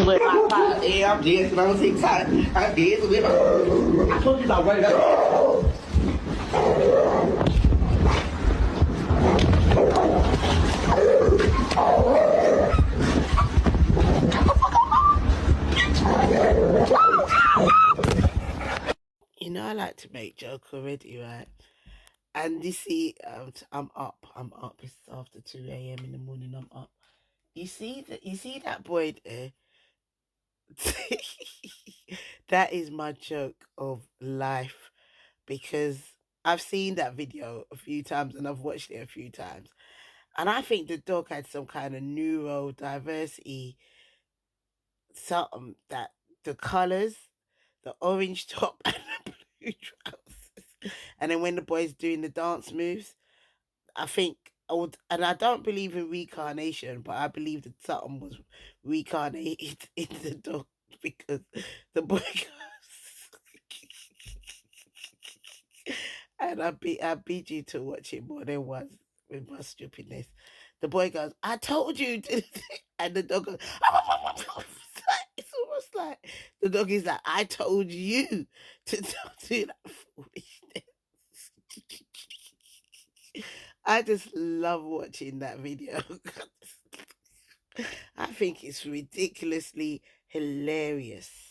with my pot. Yeah, I'm dancing on TikTok. I'm dancing with my... I told you about running up. You know, I like to make joke already, right? And you see, I'm up. I'm up. It's after 2 a.m. in the morning. I'm up. You see that? You see that boy there? That is my joke of life because I've seen that video a few times and I've watched it a few times. And I think the dog had some kind of neurodiversity, something that the colors, the orange top and the blue trousers. And then when the boy's doing the dance moves, I think I would, and I don't believe in reincarnation, but I believe that something was reincarnated in the dog because the boy goes, and I beat you to watch it more than once with my stupidness. The boy goes, "I told you," and the dog goes, it's almost like the dog is like, "I told you to don't do that foolishness." I just love watching that video. I think it's ridiculously hilarious.